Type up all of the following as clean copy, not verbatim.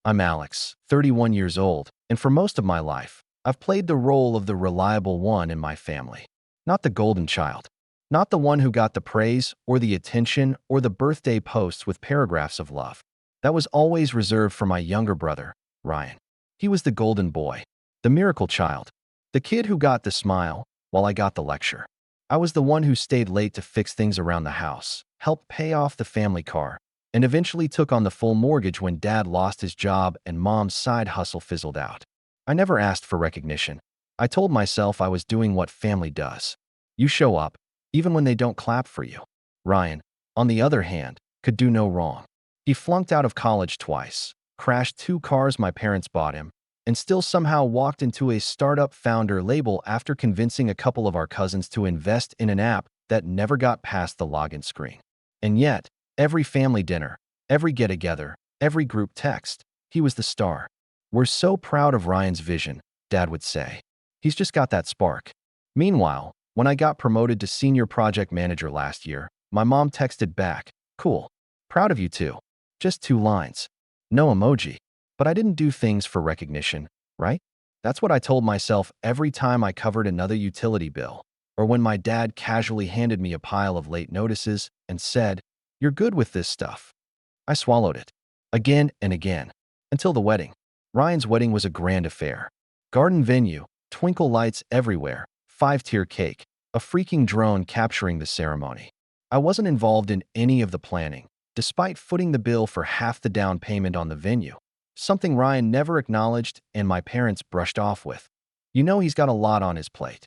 I'm Alex, 31 years old, and for most of my life, I've played the role of the reliable one in my family. Not the golden child. Not the one who got the praise or the attention or the birthday posts with paragraphs of love. That was always reserved for my younger brother, Ryan. He was the golden boy, the miracle child, the kid who got the smile while I got the lecture. I was the one who stayed late to fix things around the house, helped pay off the family car, and eventually took on the full mortgage when Dad lost his job and Mom's side hustle fizzled out. I never asked for recognition. I told myself I was doing what family does. You show up, even when they don't clap for you. Ryan, on the other hand, could do no wrong. He flunked out of college twice, crashed 2 cars my parents bought him, and still somehow walked into a startup founder label after convincing a couple of our cousins to invest in an app that never got past the login screen. And yet, every family dinner, every get-together, every group text, he was the star. We're so proud of Ryan's vision, Dad would say. He's just got that spark. Meanwhile, when I got promoted to senior project manager last year, my mom texted back, "Cool. Proud of you too." Just 2 lines. No emoji. But I didn't do things for recognition, right? That's what I told myself every time I covered another utility bill, or when my dad casually handed me a pile of late notices and said, "You're good with this stuff." I swallowed it. Again and again. Until the wedding. Ryan's wedding was a grand affair. Garden venue, twinkle lights everywhere, 5-tier cake, a freaking drone capturing the ceremony. I wasn't involved in any of the planning, despite footing the bill for half the down payment on the venue. Something Ryan never acknowledged and my parents brushed off with. You know he's got a lot on his plate.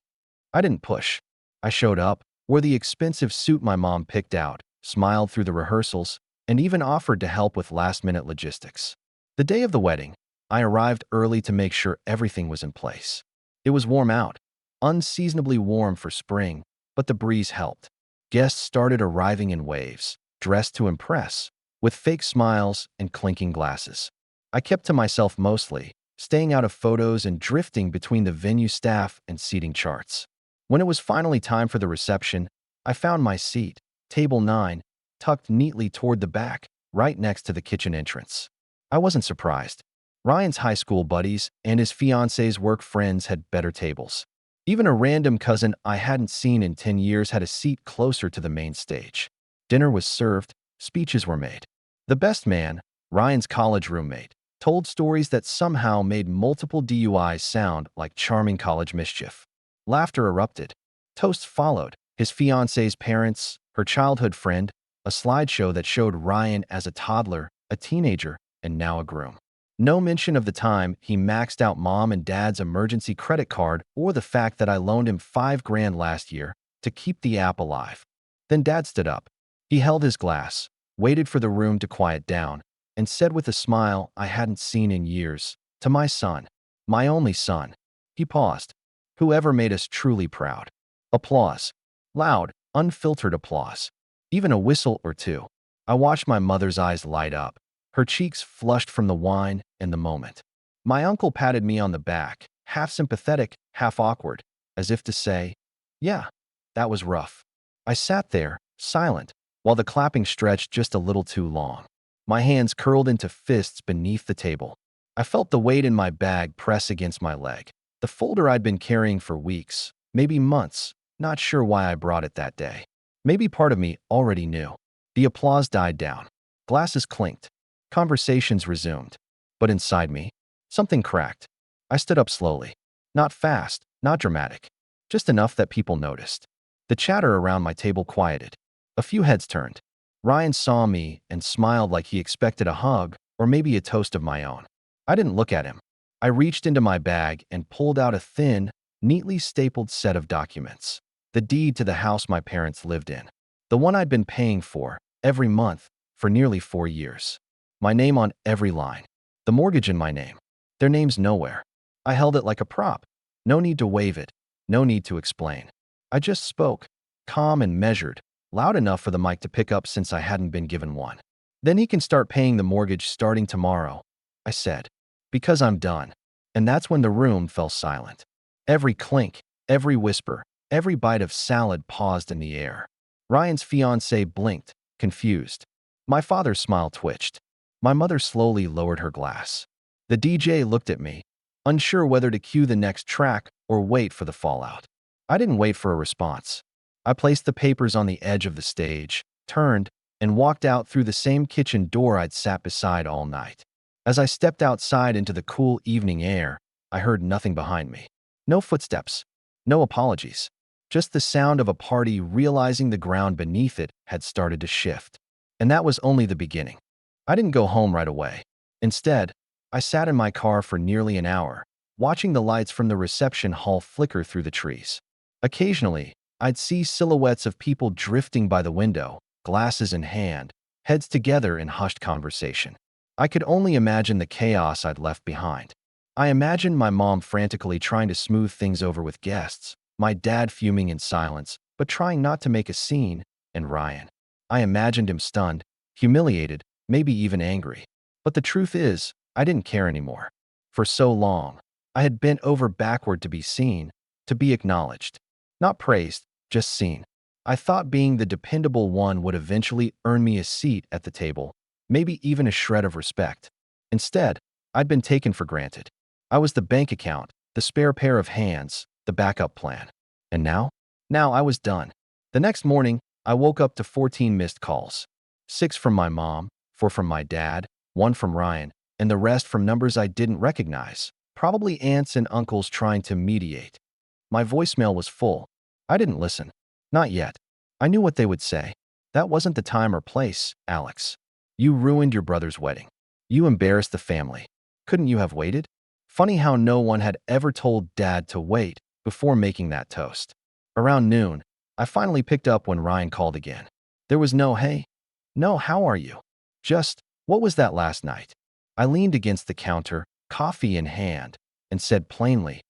I didn't push. I showed up, wore the expensive suit my mom picked out, smiled through the rehearsals, and even offered to help with last-minute logistics. The day of the wedding, I arrived early to make sure everything was in place. It was warm out, unseasonably warm for spring, but the breeze helped. Guests started arriving in waves, dressed to impress, with fake smiles and clinking glasses. I kept to myself mostly, staying out of photos and drifting between the venue staff and seating charts. When it was finally time for the reception, I found my seat, table 9, tucked neatly toward the back, right next to the kitchen entrance. I wasn't surprised. Ryan's high school buddies and his fiance's work friends had better tables. Even a random cousin I hadn't seen in 10 years had a seat closer to the main stage. Dinner was served, speeches were made. The best man, Ryan's college roommate, told stories that somehow made multiple DUIs sound like charming college mischief. Laughter erupted. Toasts followed. His fiance's parents, her childhood friend, a slideshow that showed Ryan as a toddler, a teenager, and now a groom. No mention of the time he maxed out Mom and Dad's emergency credit card or the fact that I loaned him $5,000 last year to keep the app alive. Then Dad stood up. He held his glass, waited for the room to quiet down, and said with a smile I hadn't seen in years, "To my son, my only son." He paused. "Whoever made us truly proud." Applause. Loud, unfiltered applause. Even a whistle or two. I watched my mother's eyes light up, her cheeks flushed from the wine and the moment. My uncle patted me on the back, half sympathetic, half awkward, as if to say, "Yeah, that was rough." I sat there, silent, while the clapping stretched just a little too long. My hands curled into fists beneath the table. I felt the weight in my bag press against my leg. The folder I'd been carrying for weeks, maybe months, not sure why I brought it that day. Maybe part of me already knew. The applause died down. Glasses clinked. Conversations resumed. But inside me, something cracked. I stood up slowly. Not fast, not dramatic. Just enough that people noticed. The chatter around my table quieted. A few heads turned. Ryan saw me and smiled like he expected a hug or maybe a toast of my own. I didn't look at him. I reached into my bag and pulled out a thin, neatly stapled set of documents. The deed to the house my parents lived in. The one I'd been paying for, every month, for nearly 4 years. My name on every line. The mortgage in my name. Their names nowhere. I held it like a prop. No need to wave it. No need to explain. I just spoke, calm and measured, loud enough for the mic to pick up since I hadn't been given one. "Then he can start paying the mortgage starting tomorrow," I said, "because I'm done." And that's when the room fell silent. Every clink, every whisper, every bite of salad paused in the air. Ryan's fiancée blinked, confused. My father's smile twitched. My mother slowly lowered her glass. The DJ looked at me, unsure whether to cue the next track or wait for the fallout. I didn't wait for a response. I placed the papers on the edge of the stage, turned, and walked out through the same kitchen door I'd sat beside all night. As I stepped outside into the cool evening air, I heard nothing behind me. No footsteps, no apologies, just the sound of a party realizing the ground beneath it had started to shift. And that was only the beginning. I didn't go home right away. Instead, I sat in my car for nearly an hour, watching the lights from the reception hall flicker through the trees. Occasionally, I'd see silhouettes of people drifting by the window, glasses in hand, heads together in hushed conversation. I could only imagine the chaos I'd left behind. I imagined my mom frantically trying to smooth things over with guests, my dad fuming in silence, but trying not to make a scene, and Ryan. I imagined him stunned, humiliated, maybe even angry. But the truth is, I didn't care anymore. For so long, I had bent over backward to be seen, to be acknowledged. Not praised, just seen. I thought being the dependable one would eventually earn me a seat at the table, maybe even a shred of respect. Instead, I'd been taken for granted. I was the bank account, the spare pair of hands, the backup plan. And now? Now I was done. The next morning, I woke up to 14 missed calls. 6 from my mom, 4 from my dad, 1 from Ryan, and the rest from numbers I didn't recognize, probably aunts and uncles trying to mediate. My voicemail was full. I didn't listen. Not yet. I knew what they would say. That wasn't the time or place, Alex. You ruined your brother's wedding. You embarrassed the family. Couldn't you have waited? Funny how no one had ever told Dad to wait before making that toast. Around noon, I finally picked up when Ryan called again. There was no hey, no how are you? Just, what was that last night? I leaned against the counter, coffee in hand, and said plainly,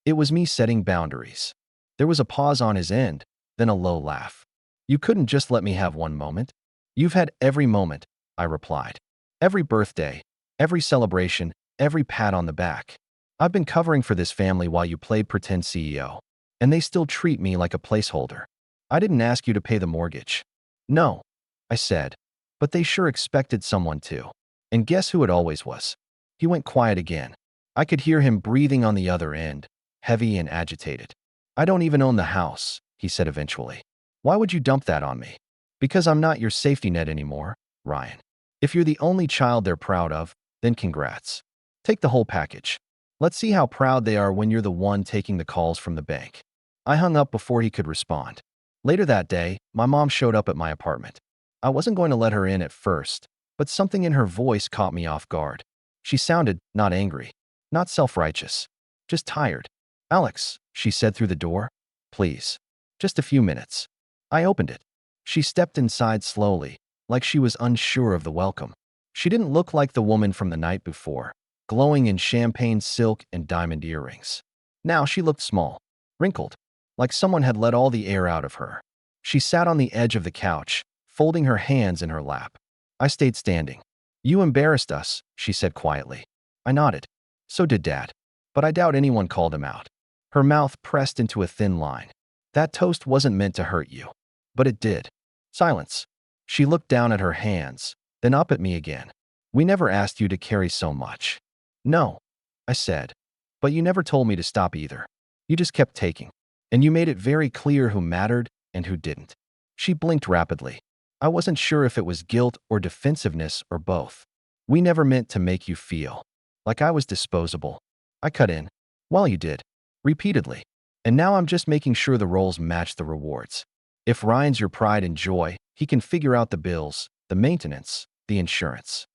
it was me setting boundaries. There was a pause on his end, then a low laugh. You couldn't just let me have one moment? You've had every moment, I replied. Every birthday, every celebration, every pat on the back. I've been covering for this family while you played pretend CEO, and they still treat me like a placeholder. I didn't ask you to pay the mortgage. No, I said, but they sure expected someone to. And guess who it always was? He went quiet again. I could hear him breathing on the other end, heavy and agitated. I don't even own the house, he said eventually. Why would you dump that on me? Because I'm not your safety net anymore, Ryan. If you're the only child they're proud of, then congrats. Take the whole package. Let's see how proud they are when you're the one taking the calls from the bank. I hung up before he could respond. Later that day, my mom showed up at my apartment. I wasn't going to let her in at first, but something in her voice caught me off guard. She sounded not angry, not self-righteous, just tired. Alex, she said through the door, please, just a few minutes. I opened it. She stepped inside slowly, like she was unsure of the welcome. She didn't look like the woman from the night before, glowing in champagne silk and diamond earrings. Now she looked small, wrinkled, like someone had let all the air out of her. She sat on the edge of the couch, folding her hands in her lap. I stayed standing. You embarrassed us, she said quietly. I nodded. So did Dad. But I doubt anyone called him out. Her mouth pressed into a thin line. That toast wasn't meant to hurt you. But it did. Silence. She looked down at her hands, then up at me again. We never asked you to carry so much. No, I said. But you never told me to stop either. You just kept taking. And you made it very clear who mattered and who didn't. She blinked rapidly. I wasn't sure if it was guilt or defensiveness or both. We never meant to make you feel like I was disposable. I cut in. Well, you did. Repeatedly. And now I'm just making sure the roles match the rewards. If Ryan's your pride and joy, he can figure out the bills, the maintenance, the insurance.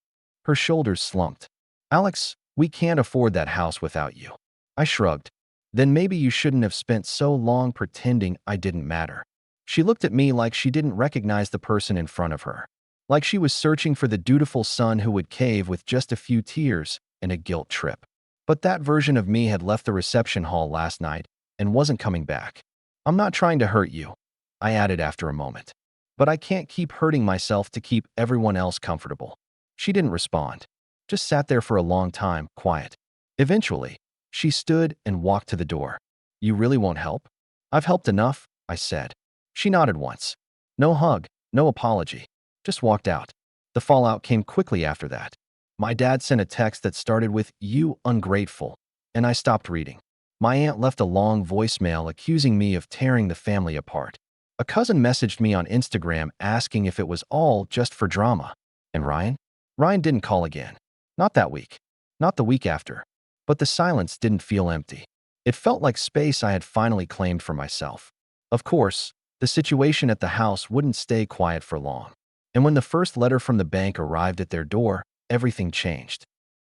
Her shoulders slumped. Alex, we can't afford that house without you. I shrugged. Then maybe you shouldn't have spent so long pretending I didn't matter. She looked at me like she didn't recognize the person in front of her. Like she was searching for the dutiful son who would cave with just a few tears and a guilt trip. But that version of me had left the reception hall last night and wasn't coming back. I'm not trying to hurt you, I added after a moment. But I can't keep hurting myself to keep everyone else comfortable. She didn't respond. Just sat there for a long time, quiet. Eventually, she stood and walked to the door. You really won't help? I've helped enough, I said. She nodded once. No hug, no apology. Just walked out. The fallout came quickly after that. My dad sent a text that started with, "You ungrateful," and I stopped reading. My aunt left a long voicemail accusing me of tearing the family apart. A cousin messaged me on Instagram asking if it was all just for drama. And Ryan? Ryan didn't call again. Not that week. Not the week after. But the silence didn't feel empty. It felt like space I had finally claimed for myself. Of course, the situation at the house wouldn't stay quiet for long. And when the first letter from the bank arrived at their door, everything changed.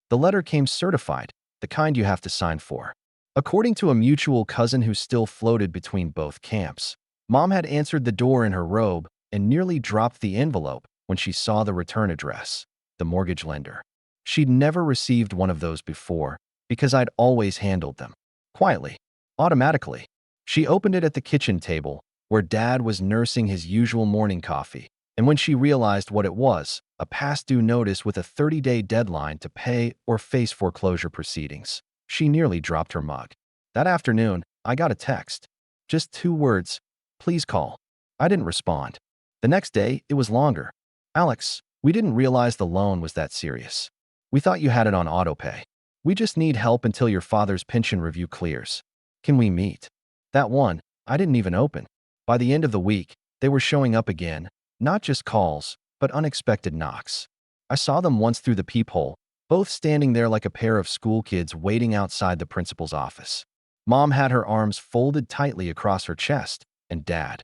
The letter came certified, the kind you have to sign for. According to a mutual cousin who still floated between both camps, Mom had answered the door in her robe and nearly dropped the envelope when she saw the return address, the mortgage lender. She'd never received one of those before because I'd always handled them. Quietly, automatically. She opened it at the kitchen table, where Dad was nursing his usual morning coffee, and when she realized what it was, a past due notice with a 30-day deadline to pay or face foreclosure proceedings, she nearly dropped her mug. That afternoon, I got a text. Just 2 words, "Please call." I didn't respond. The next day, it was longer. "Alex, we didn't realize the loan was that serious. We thought you had it on autopay. We just need help until your father's pension review clears. Can we meet?" That one, I didn't even open. By the end of the week, they were showing up again, not just calls, but unexpected knocks. I saw them once through the peephole, both standing there like a pair of school kids waiting outside the principal's office. Mom had her arms folded tightly across her chest, and Dad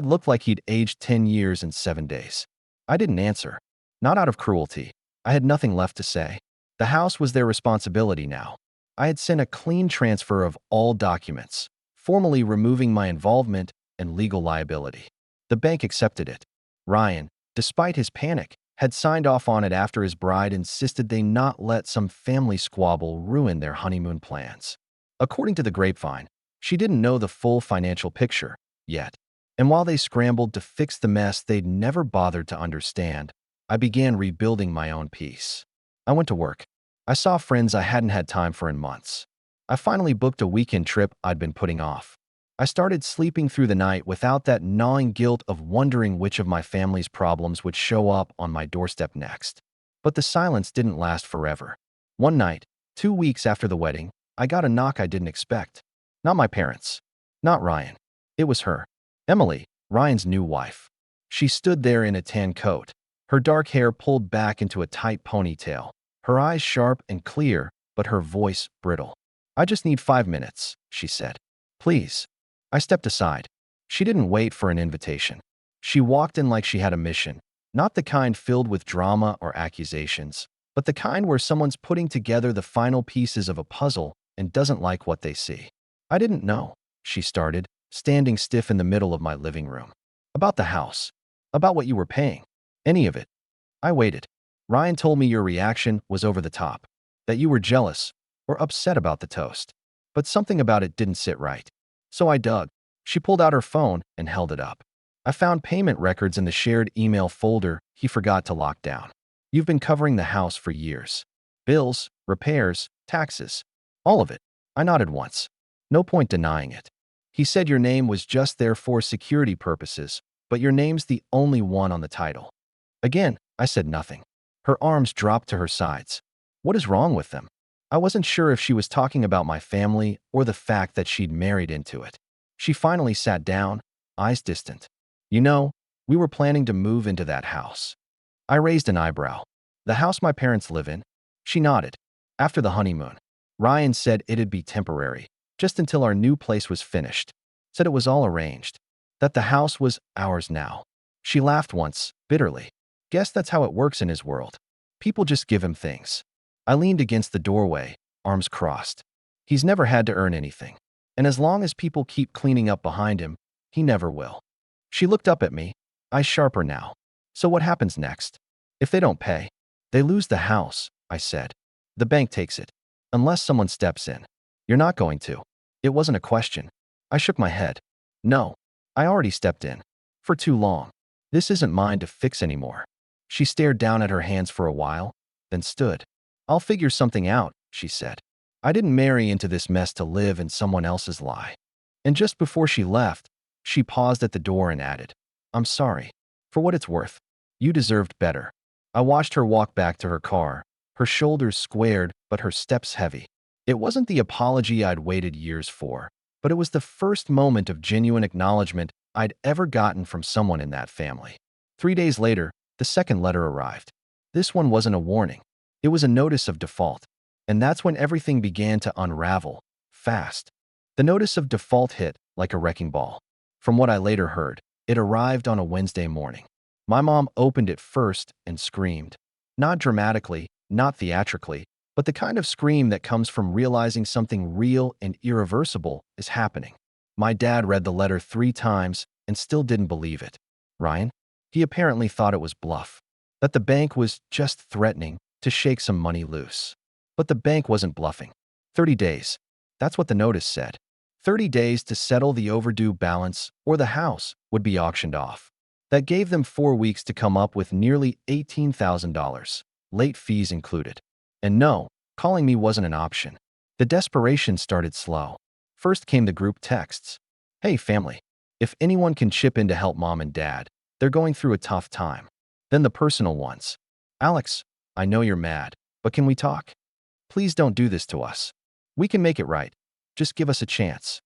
looked like he'd aged 10 years and 7 days. I didn't answer. Not out of cruelty. I had nothing left to say. The house was their responsibility now. I had sent a clean transfer of all documents, formally removing my involvement and legal liability. The bank accepted it. Ryan, despite his panic, had signed off on it after his bride insisted they not let some family squabble ruin their honeymoon plans. According to the grapevine, she didn't know the full financial picture yet. And while they scrambled to fix the mess they'd never bothered to understand, I began rebuilding my own peace. I went to work. I saw friends I hadn't had time for in months. I finally booked a weekend trip I'd been putting off. I started sleeping through the night without that gnawing guilt of wondering which of my family's problems would show up on my doorstep next. But the silence didn't last forever. One night, 2 weeks after the wedding, I got a knock I didn't expect. Not my parents. Not Ryan. It was her. Emily, Ryan's new wife. She stood there in a tan coat, her dark hair pulled back into a tight ponytail, her eyes sharp and clear, but her voice brittle. "I just need 5 minutes," she said. "Please." I stepped aside. She didn't wait for an invitation. She walked in like she had a mission, not the kind filled with drama or accusations, but the kind where someone's putting together the final pieces of a puzzle and doesn't like what they see. "I didn't know," she started, standing stiff in the middle of my living room. "About the house. About what you were paying. Any of it." I waited. "Ryan told me your reaction was over the top, that you were jealous or upset about the toast. But something about it didn't sit right. So I dug." She pulled out her phone and held it up. "I found payment records in the shared email folder he forgot to lock down. You've been covering the house for years. Bills, repairs, taxes. All of it." I nodded once. No point denying it. "He said your name was just there for security purposes, but your name's the only one on the title." Again, I said nothing. Her arms dropped to her sides. What is wrong with them? I wasn't sure if she was talking about my family or the fact that she'd married into it. She finally sat down, eyes distant. "You know, we were planning to move into that house." I raised an eyebrow. "The house my parents live in?" She nodded. "After the honeymoon. Ryan said it'd be temporary, just until our new place was finished. Said it was all arranged. That the house was ours now." She laughed once, bitterly. "Guess that's how it works in his world. People just give him things." I leaned against the doorway, arms crossed. "He's never had to earn anything. And as long as people keep cleaning up behind him, he never will." She looked up at me, eyes sharper now. "So what happens next? If they don't pay?" "They lose the house," I said. "The bank takes it. Unless someone steps in." "You're not going to." It wasn't a question. I shook my head. "No. I already stepped in. For too long. This isn't mine to fix anymore." She stared down at her hands for a while, then stood. "I'll figure something out," she said. "I didn't marry into this mess to live in someone else's lie." And just before she left, she paused at the door and added, "I'm sorry. For what it's worth. You deserved better." I watched her walk back to her car, her shoulders squared but her steps heavy. It wasn't the apology I'd waited years for, but it was the first moment of genuine acknowledgement I'd ever gotten from someone in that family. 3 days later, the second letter arrived. This one wasn't a warning. It was a notice of default. And that's when everything began to unravel, fast. The notice of default hit like a wrecking ball. From what I later heard, it arrived on a Wednesday morning. My mom opened it first and screamed. Not dramatically, not theatrically, but the kind of scream that comes from realizing something real and irreversible is happening. My dad read the letter 3 times and still didn't believe it. Ryan? He apparently thought it was bluff. That the bank was just threatening to shake some money loose. But the bank wasn't bluffing. 30 days. That's what the notice said. 30 days to settle the overdue balance or the house would be auctioned off. That gave them 4 weeks to come up with nearly $18,000, late fees included. And no, calling me wasn't an option. The desperation started slow. First came the group texts. Hey family, if anyone can chip in to help mom and dad, they're going through a tough time. Then the personal ones. Alex, I know you're mad, but can we talk? Please don't do this to us. We can make it right. Just give us a chance.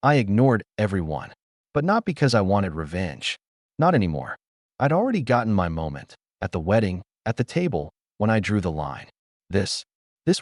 I ignored everyone, but not because I wanted revenge. Not anymore. I'd already gotten my moment, at the wedding, at the table, when I drew the line. This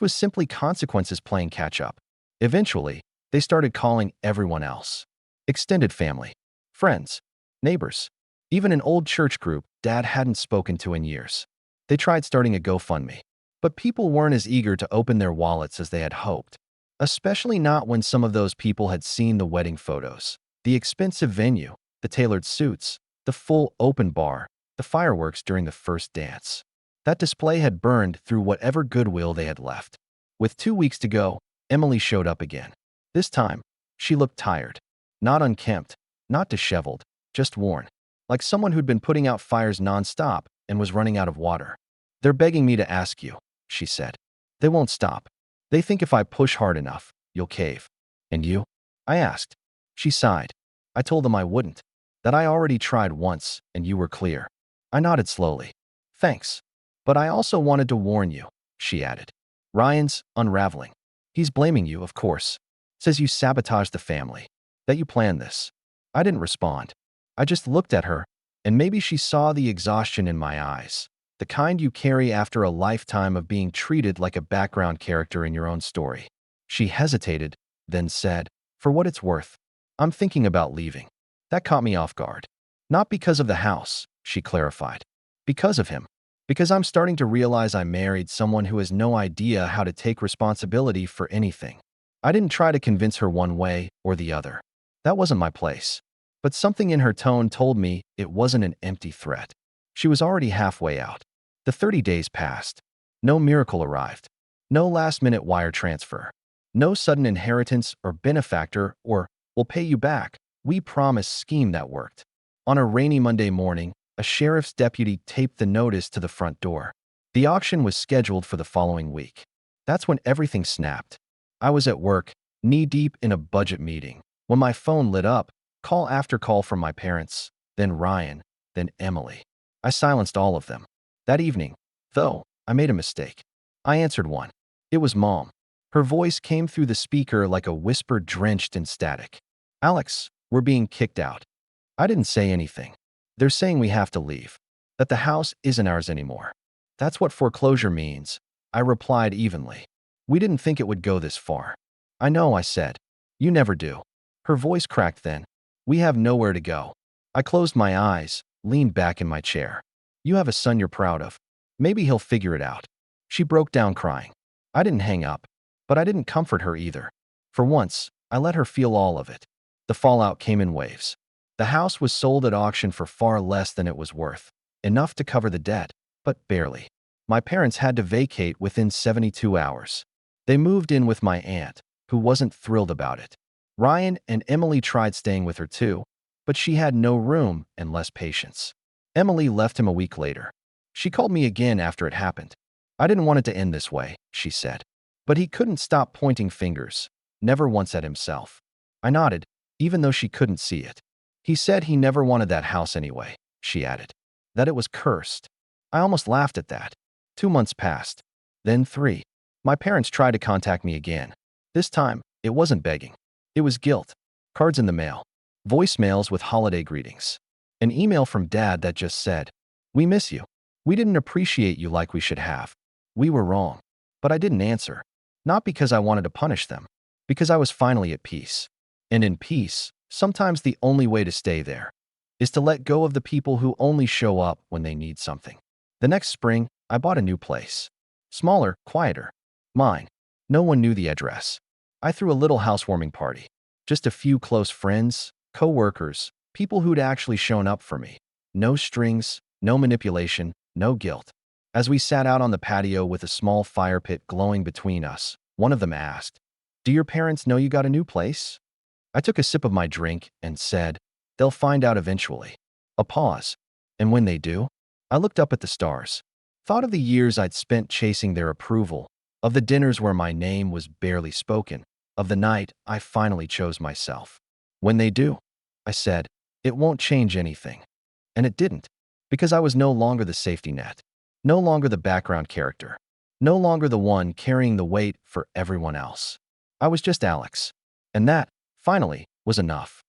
was simply consequences playing catch-up. Eventually, they started calling everyone else. Extended family, friends, neighbors, even an old church group Dad hadn't spoken to in years. They tried starting a GoFundMe, but people weren't as eager to open their wallets as they had hoped. Especially not when some of those people had seen the wedding photos, the expensive venue, the tailored suits, the full open bar, the fireworks during the first dance. That display had burned through whatever goodwill they had left. With 2 weeks to go, Emily showed up again. This time, she looked tired. Not unkempt, not disheveled, just worn. Like someone who'd been putting out fires nonstop and was running out of water. They're begging me to ask you, she said. They won't stop. They think if I push hard enough, you'll cave. And you? I asked. She sighed. I told them I wouldn't. That I already tried once, and you were clear. I nodded slowly. Thanks. But I also wanted to warn you, she added. Ryan's unraveling. He's blaming you, of course. Says you sabotaged the family. That you planned this. I didn't respond. I just looked at her, and maybe she saw the exhaustion in my eyes. The kind you carry after a lifetime of being treated like a background character in your own story. She hesitated, then said, for what it's worth, I'm thinking about leaving. That caught me off guard. Not because of the house, she clarified. Because of him. Because I'm starting to realize I married someone who has no idea how to take responsibility for anything. I didn't try to convince her one way or the other. That wasn't my place. But something in her tone told me it wasn't an empty threat. She was already halfway out. The 30 days passed. No miracle arrived. No last-minute wire transfer. No sudden inheritance or benefactor or, we'll pay you back, we promise scheme that worked. On a rainy Monday morning, a sheriff's deputy taped the notice to the front door. The auction was scheduled for the following week. That's when everything snapped. I was at work, knee-deep in a budget meeting, when my phone lit up, call after call from my parents, then Ryan, then Emily. I silenced all of them. That evening, though, I made a mistake. I answered one. It was Mom. Her voice came through the speaker like a whisper drenched in static. Alex, we're being kicked out. I didn't say anything. They're saying we have to leave. That the house isn't ours anymore. That's what foreclosure means, I replied evenly. We didn't think it would go this far. I know, I said. You never do. Her voice cracked then. We have nowhere to go. I closed my eyes, leaned back in my chair. You have a son you're proud of. Maybe he'll figure it out. She broke down crying. I didn't hang up, but I didn't comfort her either. For once, I let her feel all of it. The fallout came in waves. The house was sold at auction for far less than it was worth. Enough to cover the debt, but barely. My parents had to vacate within 72 hours. They moved in with my aunt, who wasn't thrilled about it. Ryan and Emily tried staying with her too, but she had no room and less patience. Emily left him a week later. She called me again after it happened. I didn't want it to end this way, she said. But he couldn't stop pointing fingers, never once at himself. I nodded, even though she couldn't see it. He said he never wanted that house anyway, she added. That it was cursed. I almost laughed at that. 2 months passed. Then 3. My parents tried to contact me again. This time, it wasn't begging. It was guilt. Cards in the mail. Voicemails with holiday greetings. An email from Dad that just said, "We miss you. We didn't appreciate you like we should have. We were wrong." But I didn't answer. Not because I wanted to punish them, because I was finally at peace. And in peace, sometimes the only way to stay there is to let go of the people who only show up when they need something. The next spring, I bought a new place. Smaller, quieter. Mine. No one knew the address. I threw a little housewarming party. Just a few close friends, co-workers, people who'd actually shown up for me. No strings, no manipulation, no guilt. As we sat out on the patio with a small fire pit glowing between us, one of them asked, "Do your parents know you got a new place?" I took a sip of my drink and said, "They'll find out eventually." A pause. "And when they do?" I looked up at the stars. Thought of the years I'd spent chasing their approval, of the dinners where my name was barely spoken, of the night I finally chose myself. "When they do," I said, "it won't change anything." And it didn't, because I was no longer the safety net, no longer the background character, no longer the one carrying the weight for everyone else. I was just Alex. And that, finally, was enough.